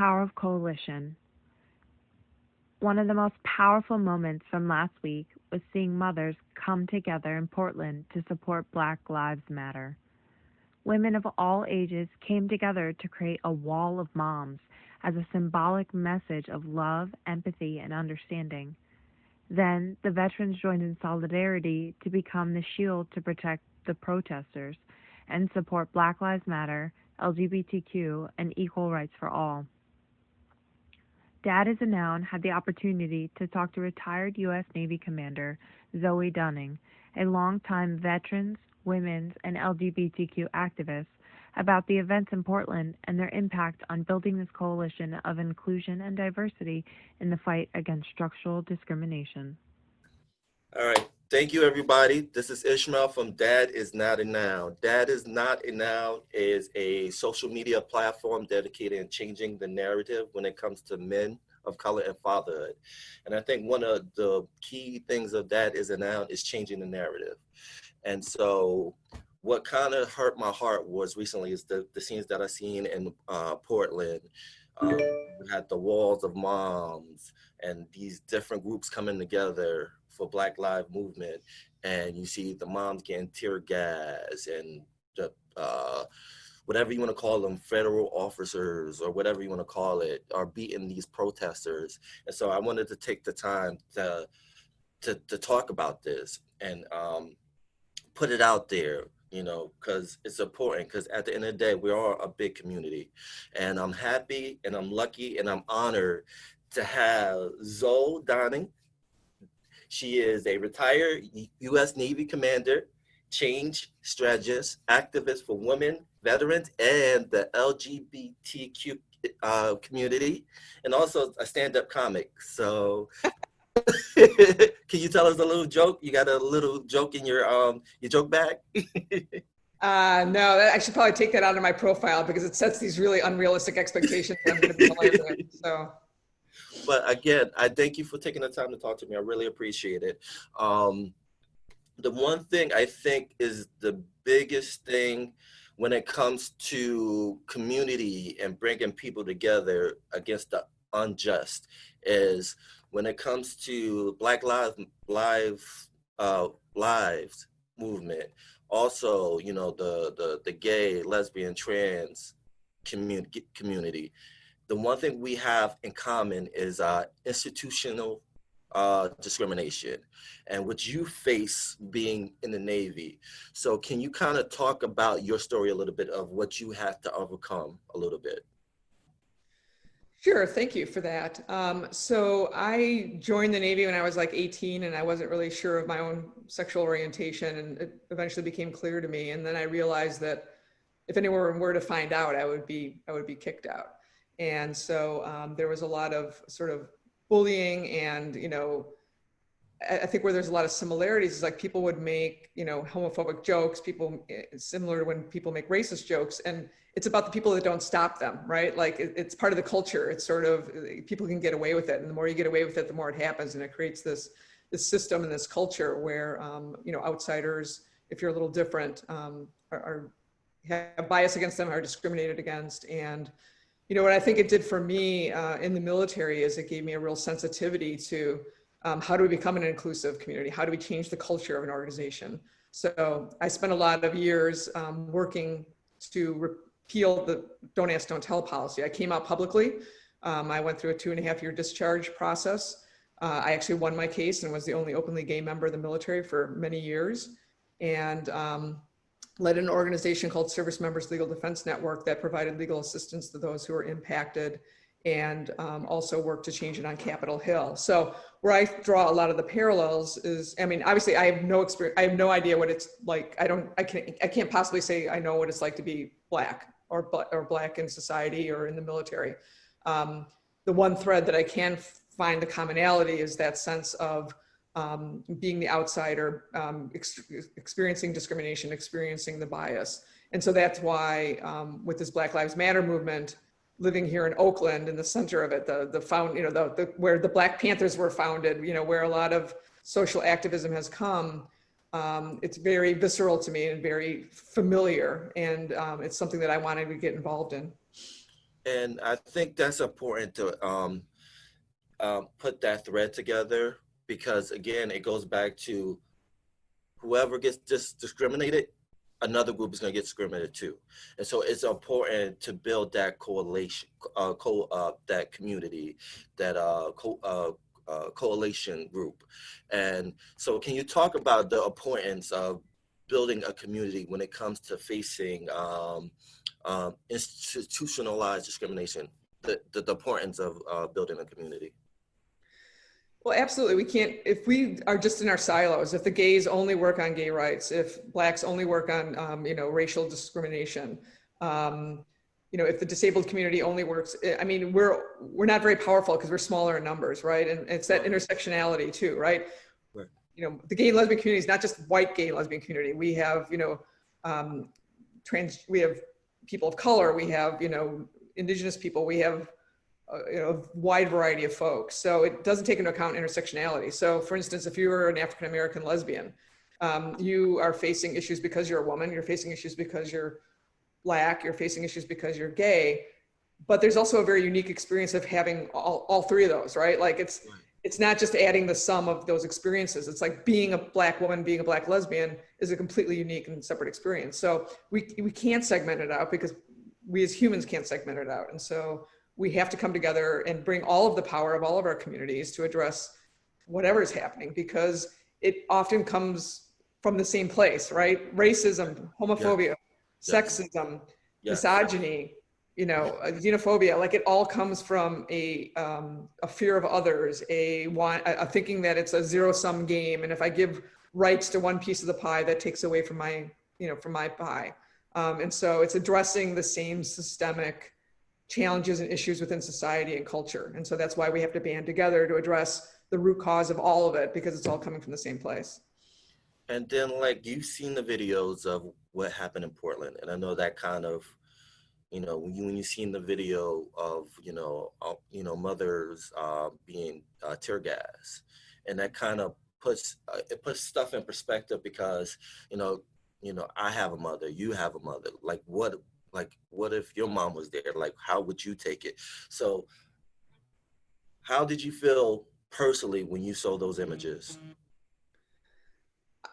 power of coalition. One of the most powerful moments from last week was seeing mothers come together in Portland to support Black Lives Matter. Women of all ages came together to create a wall of moms as a symbolic message of love, empathy, and understanding. Then the veterans joined in solidarity to become the shield to protect the protesters and support Black Lives Matter, LGBTQ, and equal rights for all. Dad Is a Noun had the opportunity to talk to retired U.S. Navy Commander Zoe Dunning, a longtime veterans, women's, and LGBTQ activist, about the events in Portland and their impact on building this coalition of inclusion and diversity in the fight against structural discrimination. All right. Thank you, everybody. This is Ishmael from Dad Is Not A Noun. Dad Is Not A Noun is a social media platform dedicated in changing the narrative when it comes to men of color and fatherhood. And I think one of the key things of Dad Is A Noun is changing the narrative. And so what kind of hurt my heart was recently is the scenes that I seen in Portland. We had the walls of moms and these different groups coming together for Black Lives Movement, and you see the moms getting tear gas and the, whatever you want to call them, federal officers or whatever you want to call it, are beating these protesters. And so I wanted to take the time to talk about this and put it out there, you know, because it's important, because at the end of the day, we are a big community. And I'm happy and I'm lucky and I'm honored to have Zoe Dunning. She is a retired U.S. Navy commander, change strategist, activist for women, veterans, and the LGBTQ community, and also a stand-up comic. So can you tell us a little joke? You got a little joke in your joke bag? No, I should probably take that out of my profile because it sets these really unrealistic expectations that I'm going to be delivering. So. But again, I thank you for taking the time to talk to me. I really appreciate it. The one thing I think is the biggest thing when it comes to community and bringing people together against the unjust is when it comes to Black Lives movement. Also, you know, the gay, lesbian, trans community. The one thing we have in common is institutional discrimination and what you face being in the Navy. So can you kind of talk about your story a little bit of what you had to overcome a little bit? Sure, thank you for that. So I joined the Navy when I was like 18 and I wasn't really sure of my own sexual orientation, and it eventually became clear to me. And then I realized that if anyone were to find out, I would be kicked out. And so there was a lot of sort of bullying, and, you know, I think where there's a lot of similarities is like people would make, you know, homophobic jokes, similar to when people make racist jokes, and it's about the people that don't stop them, right? Like it's part of the culture. It's sort of, people can get away with it, and the more you get away with it, the more it happens, and it creates this system and this culture where, you know, outsiders, if you're a little different, have bias against them, are discriminated against. And you know, what I think it did for me in the military is it gave me a real sensitivity to how do we become an inclusive community? How do we change the culture of an organization? So I spent a lot of years working to repeal the don't ask, don't tell policy. I came out publicly. I went through a 2.5-year discharge process. I actually won my case and was the only openly gay member of the military for many years. And led an organization called Service Members Legal Defense Network that provided legal assistance to those who were impacted, and also worked to change it on Capitol Hill. So where I draw a lot of the parallels is, I mean, obviously I have no experience, I have no idea what it's like. I can't possibly say I know what it's like to be Black or Black in society or in the military. The one thread that I can find the commonality is that sense of being the outsider, experiencing discrimination, experiencing the bias. And so that's why with this Black Lives Matter movement, living here in Oakland, in the center of it, where the Black Panthers were founded, you know, where a lot of social activism has come, it's very visceral to me and very familiar. And it's something that I wanted to get involved in. And I think that's important to put that thread together, because again, it goes back to whoever gets discriminated, another group is going to get discriminated too. And so it's important to build that coalition, that community, that coalition group. And so can you talk about the importance of building a community when it comes to facing institutionalized discrimination, the importance of building a community? Well, absolutely. We can't, if we are just in our silos, if the gays only work on gay rights, if blacks only work on, racial discrimination, if the disabled community only works, I mean, we're not very powerful because we're smaller in numbers, right? And it's that intersectionality too, right? Right. The gay and lesbian community is not just white gay and lesbian community. We have, we have people of color, we have, indigenous people, we have a wide variety of folks. So it doesn't take into account intersectionality. So for instance, if you're an African-American lesbian, you are facing issues because you're a woman, you're facing issues because you're Black, you're facing issues because you're gay, but there's also a very unique experience of having all three of those, right? Like it's not just adding the sum of those experiences. It's like being a Black woman, being a Black lesbian is a completely unique and separate experience. So we can't segment it out because we as humans can't segment it out. And so we have to come together and bring all of the power of all of our communities to address whatever is happening, because it often comes from the same place, right? Racism, homophobia, sexism, misogyny, xenophobia, like it all comes from a fear of others, a thinking that it's a zero-sum game. And if I give rights to one piece of the pie, that takes away from my pie. And so it's addressing the same systemic challenges and issues within society and culture. And so that's why we have to band together to address the root cause of all of it, because it's all coming from the same place. And then, like, you've seen the videos of what happened in Portland, and I know that kind of, when you seen the video of, mothers being tear gas, and that kind of puts stuff in perspective, because, I have a mother, you have a mother. Like, what if your mom was there? Like, how would you take it? So how did you feel personally when you saw those images?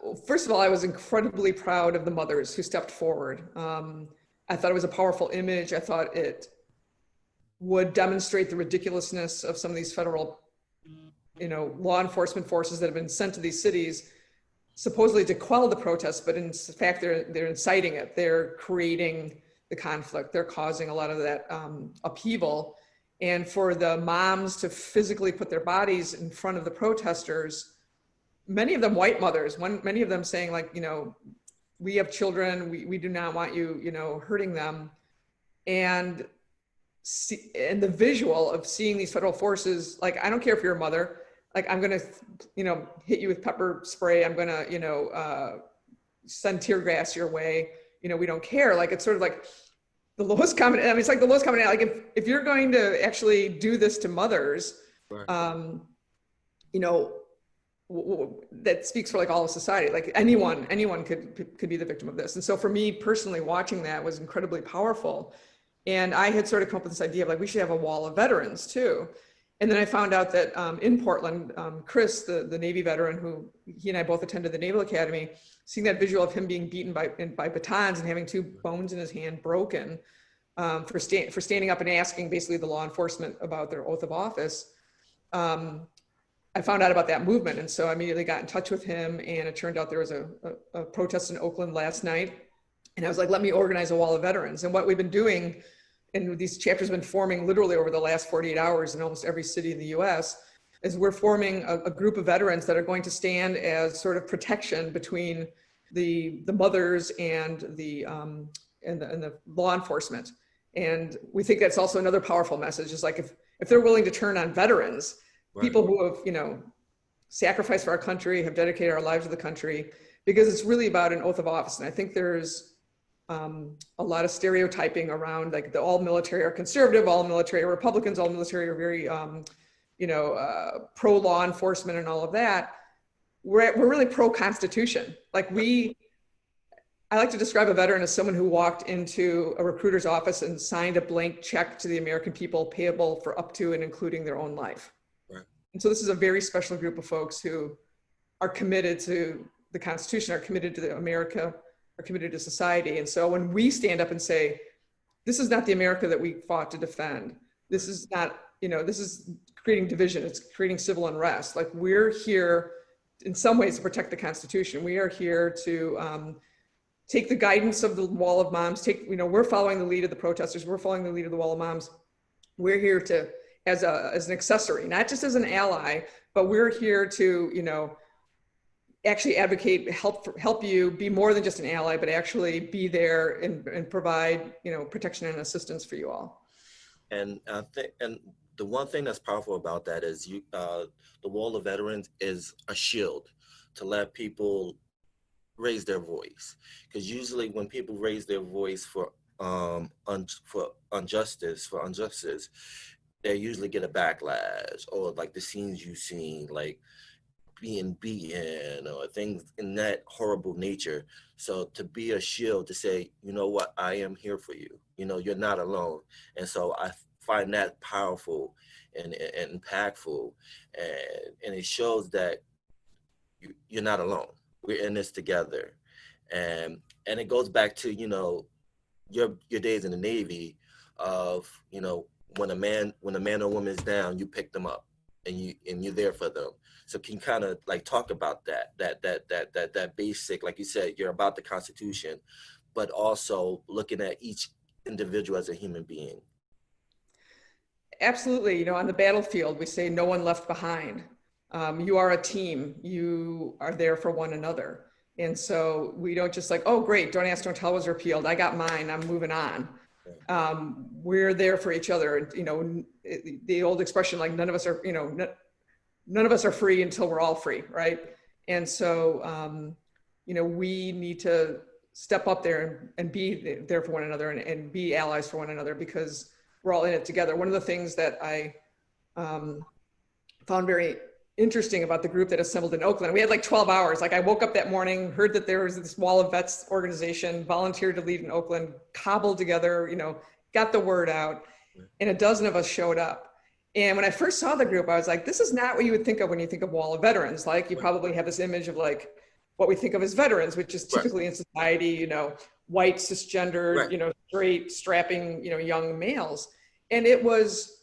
Well, first of all, I was incredibly proud of the mothers who stepped forward. I thought it was a powerful image. I thought it would demonstrate the ridiculousness of some of these federal, law enforcement forces that have been sent to these cities supposedly to quell the protests, but in fact, they're inciting it. They're creating the conflict. They're causing a lot of that upheaval. And for the moms to physically put their bodies in front of the protesters, many of them white mothers, many of them saying like, we have children, we do not want you, hurting them. And the visual of seeing these federal forces, like, I don't care if you're a mother, like, I'm gonna, hit you with pepper spray. I'm gonna, send tear gas your way. We don't care. Like, it's sort of like the lowest common, it's like the lowest common, like if you're going to actually do this to mothers, right. That speaks for like all of society. Like anyone could be the victim of this. And so for me personally, watching that was incredibly powerful. And I had sort of come up with this idea of like, we should have a wall of veterans too. And then I found out that in Portland, Chris, the Navy veteran, who he and I both attended the Naval Academy, seeing that visual of him being beaten by batons and having two bones in his hand broken for standing up and asking basically the law enforcement about their oath of office. I found out about that movement. And so I immediately got in touch with him, and it turned out there was a protest in Oakland last night. And I was like, let me organize a wall of veterans. And what we've been doing, and these chapters have been forming literally over the last 48 hours in almost every city in the US, is we're forming a group of veterans that are going to stand as sort of protection between the mothers and the law enforcement. And we think that's also another powerful message, is like if they're willing to turn on veterans, right. People who have, sacrificed for our country, have dedicated our lives to the country, because it's really about an oath of office. And I think there's a lot of stereotyping around like all military are conservative, all military are Republicans, all military are very, pro law enforcement and all of that. We're really pro Constitution. Like I like to describe a veteran as someone who walked into a recruiter's office and signed a blank check to the American people payable for up to and including their own life. Right. And so this is a very special group of folks who are committed to the Constitution, are committed to America, are committed to society. And so when we stand up and say, this is not the America that we fought to defend, this is not, this is creating division, it's creating civil unrest. Like, we're here in some ways to protect the Constitution. We are here to take the guidance of the Wall of Moms, we're following the lead of the protesters, we're following the lead of the Wall of Moms. We're here to, as an accessory, not just as an ally, but we're here to, actually advocate, help you be more than just an ally, but actually be there and provide, protection and assistance for you all. And I think, and the one thing that's powerful about that is the Wall of Veterans is a shield to let people raise their voice, because usually when people raise their voice for injustice, they usually get a backlash, or like the scenes you've seen, like being beaten or things in that horrible nature. So to be a shield to say, you know what, I am here for you. You're not alone. And so I find that powerful and impactful, and it shows that you're not alone. We're in this together. And it goes back to, your days in the Navy of, when a man or woman is down, you pick them up and you're there for them. So can you kind of like talk about that basic, like you said, you're about the Constitution, but also looking at each individual as a human being? Absolutely. On the battlefield, we say no one left behind. You are a team. You are there for one another. And so we don't just like, oh, great, don't ask, don't tell was repealed. I got mine, I'm moving on. We're there for each other. The old expression, like none of us are free until we're all free, right? And so, we need to step up there and be there for one another and be allies for one another, because we're all in it together. One of the things that I found very interesting about the group that assembled in Oakland, we had like 12 hours. Like, I woke up that morning, heard that there was this Wall of Vets organization, volunteered to lead in Oakland, cobbled together, got the word out, and a dozen of us showed up. And when I first saw the group, I was like, this is not what you would think of when you think of Wall of Veterans. Like, you probably have this image of like what we think of as veterans, which is typically in society, white, cisgendered, straight, strapping, young males. And it was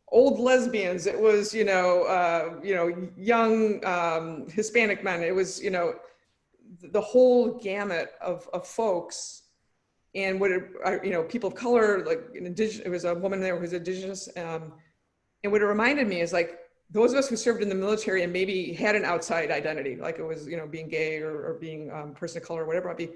old lesbians. It was, young Hispanic men. It was, the whole gamut of folks. And people of color, like it was a woman there who was indigenous. And what it reminded me is like, those of us who served in the military and maybe had an outside identity, like it was, being gay or being person of color, or whatever it might be.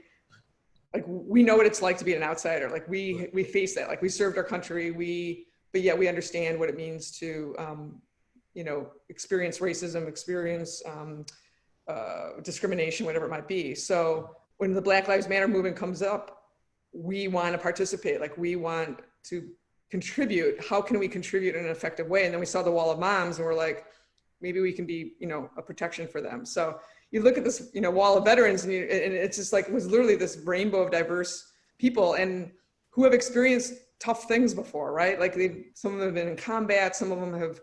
Like, we know what it's like to be an outsider. Like, we face that. Like, we served our country. But yet we understand what it means to, experience racism, experience discrimination, whatever it might be. So when the Black Lives Matter movement comes up, we want to participate. Like, we want to contribute. How can we contribute in an effective way? And then we saw the Wall of Moms, and we're like, maybe we can be, a protection for them. So you look at this, Wall of Veterans, and it's just like, it was literally this rainbow of diverse people and who have experienced tough things before, right? Like, some of them have been in combat, some of them have,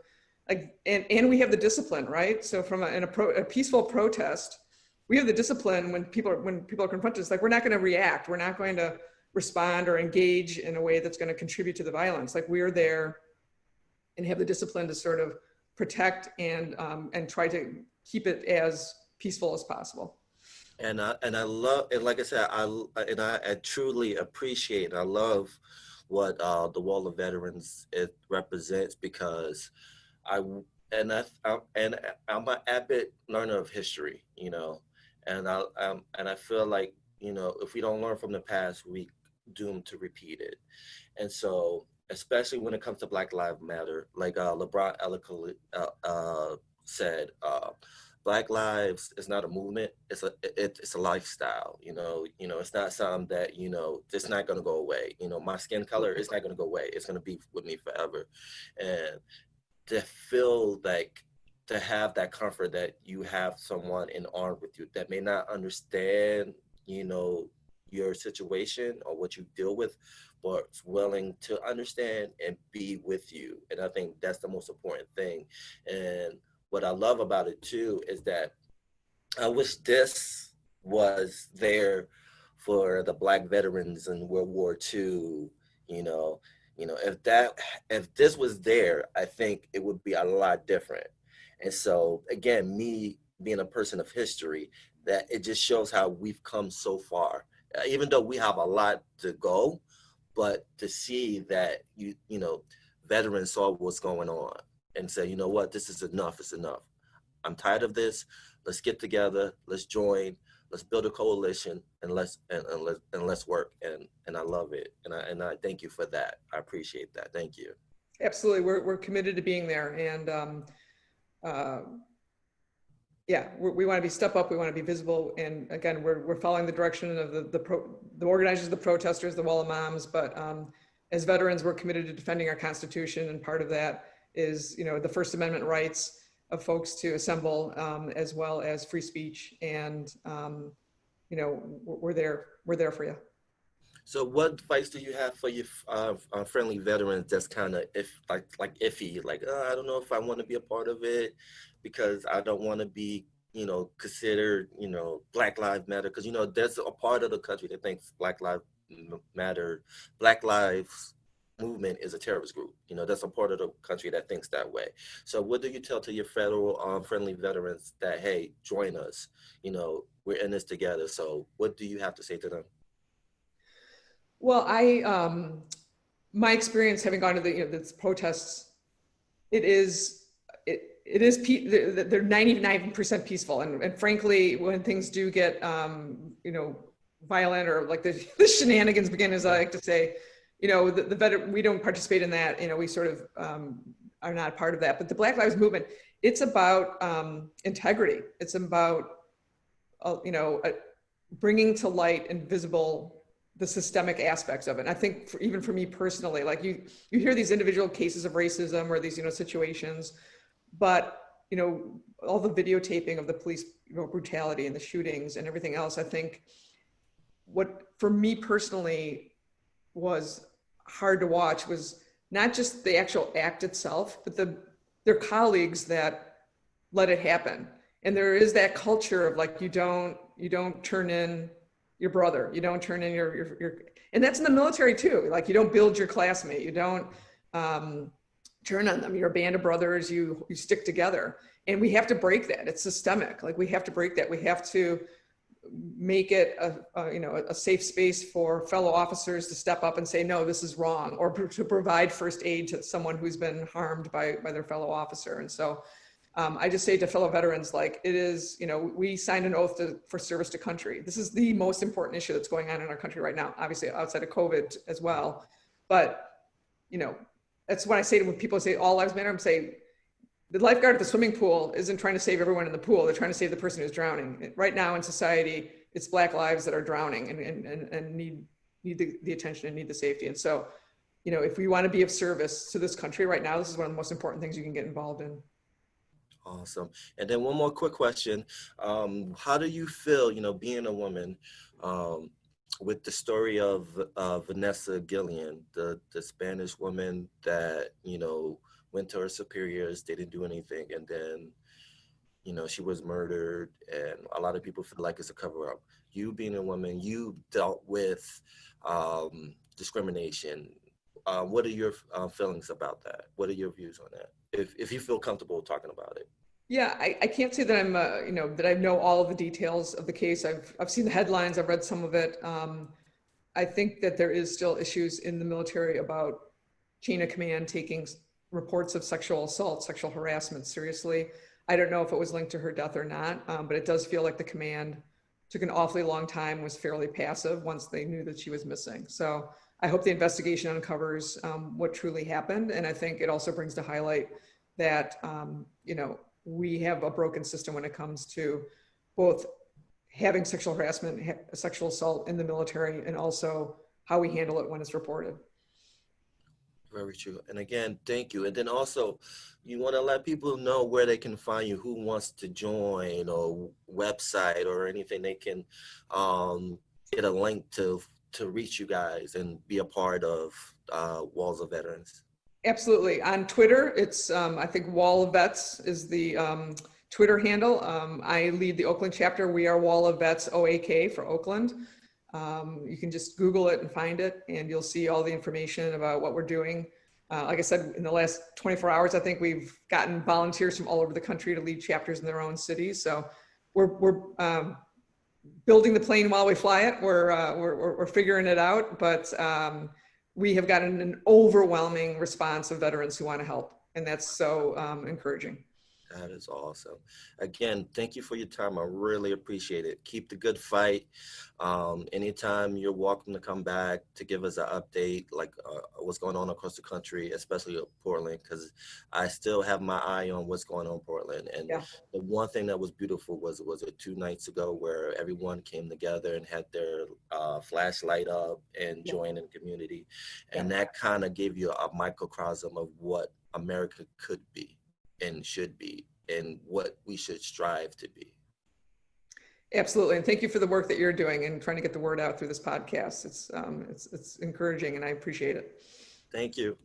like, and we have the discipline, right? So from a peaceful protest, we have the discipline when people are confronted. It's like, we're not going to react. We're not going to respond or engage in a way that's going to contribute to the violence. Like, we're there and have the discipline to sort of protect and try to keep it as peaceful as possible. And I love, and like I said, I truly appreciate, and I love what the Wall of Veterans it represents, because I'm an avid learner of history, and I feel like, if we don't learn from the past, we doomed to repeat it. And so, especially when it comes to Black Lives Matter, like LeBron eloquently said, Black lives is not a movement. It's a lifestyle. It's not something that it's not going to go away. My skin color is not going to go away. It's going to be with me forever. And to feel like, to have that comfort that you have someone in arms with you that may not understand you know, your situation or what you deal with, but willing to understand and be with you. And I think that's the most important thing. And what I love about it too is that I wish this was there for the Black veterans in World War II. You know, if this was there, I think it would be a lot different. And so again, me being a person of history, that it just shows how we've come so far. Even though we have a lot to go, but to see that veterans saw what's going on and say, you know what, this is enough. It's enough. I'm tired of this. Let's get together. Let's join. Let's build a coalition and let's work. And I love it. And I thank you for that. I appreciate that. Thank you. Absolutely, we're committed to being there, and yeah, we want to be step up. We want to be visible, and again, we're following the direction of the organizers, the protesters, the Wall of Moms. But as veterans, we're committed to defending our Constitution, and part of that is the First Amendment rights of folks to assemble, as well as free speech. And we're there for you. So what advice do you have for your friendly veterans that's kind of iffy, like I don't know if I want to be a part of it because I don't want to be considered Black Lives Matter, because there's a part of the country that thinks Black Lives Matter, Black Lives movement is a terrorist group. That's a part of the country that thinks that way. So what do you tell to your federal friendly veterans that, hey, join us, we're in this together? So what do you have to say to them? Well, my experience having gone to the protests, they're 99% peaceful, and frankly, when things do get violent, or like the shenanigans begin, as I like to say, we don't participate in that. We sort of are not part of that. But the Black Lives Movement, it's about integrity. It's about bringing to light and visible the systemic aspects of it. And I think even for me personally, like you hear these individual cases of racism or these situations, but all the videotaping of the police brutality and the shootings and everything else, I think what for me personally was hard to watch was not just the actual act itself, but their colleagues that let it happen. And there is that culture of like, you don't turn in your brother, you don't turn in your and that's in the military too. Like, you don't build your classmate, you don't turn on them. You're a band of brothers, you stick together. And we have to break that. It's systemic. Like, we have to break that. We have to make it a safe space for fellow officers to step up and say, no, this is wrong, or to provide first aid to someone who's been harmed by their fellow officer. And so I just say to fellow veterans, like, it is, we signed an oath for service to country. This is the most important issue that's going on in our country right now, obviously outside of COVID as well. But, that's what I say to when people say all lives matter. I'm saying the lifeguard at the swimming pool isn't trying to save everyone in the pool. They're trying to save the person who's drowning. Right now in society, it's Black lives that are drowning and need the attention and need the safety. And so, if we want to be of service to this country right now, this is one of the most important things you can get involved in. Awesome. And then one more quick question. How do you feel, being a woman, with the story of Vanessa Gillian, the Spanish woman that, went to her superiors, they didn't do anything, and then, she was murdered, and a lot of people feel like it's a cover-up. You being a woman, you dealt with discrimination. What are your feelings about that? What are your views on that? If you feel comfortable talking about it. Yeah, I can't say that I'm, that I know all of the details of the case. I've seen the headlines, I've read some of it. I think that there is still issues in the military about chain of command taking reports of sexual assault, sexual harassment seriously. I don't know if it was linked to her death or not, but it does feel like the command took an awfully long time, was fairly passive once they knew that she was missing. So I hope the investigation uncovers what truly happened. And I think it also brings to highlight that, we have a broken system when it comes to both having sexual harassment, sexual assault in the military, and also how we handle it when it's reported. Very true. And again, thank you. And then also, you want to let people know where they can find you, who wants to join, or website or anything they can get a link to reach you guys and be a part of Walls of Veterans. Absolutely. On Twitter, it's, I think Wall of Vets is the Twitter handle. I lead the Oakland chapter. We are Wall of Vets OAK for Oakland. You can just Google it and find it, and you'll see all the information about what we're doing. Like I said, in the last 24 hours, I think we've gotten volunteers from all over the country to lead chapters in their own cities. So we're building the plane while we fly it. We're figuring it out, but we have gotten an overwhelming response of veterans who want to help, and that's so encouraging. That is awesome. Again, thank you for your time. I really appreciate it. Keep the good fight. Anytime you're welcome to come back to give us an update, like what's going on across the country, especially Portland, because I still have my eye on what's going on in Portland. And Yeah. the one thing that was beautiful was it 2 nights ago where everyone came together and had their flashlight up and joined in the community. And that kind of gave you a microcosm of what America could be and should be, and what we should strive to be. Absolutely, and thank you for the work that you're doing and trying to get the word out through this podcast. It's encouraging, and I appreciate it. Thank you.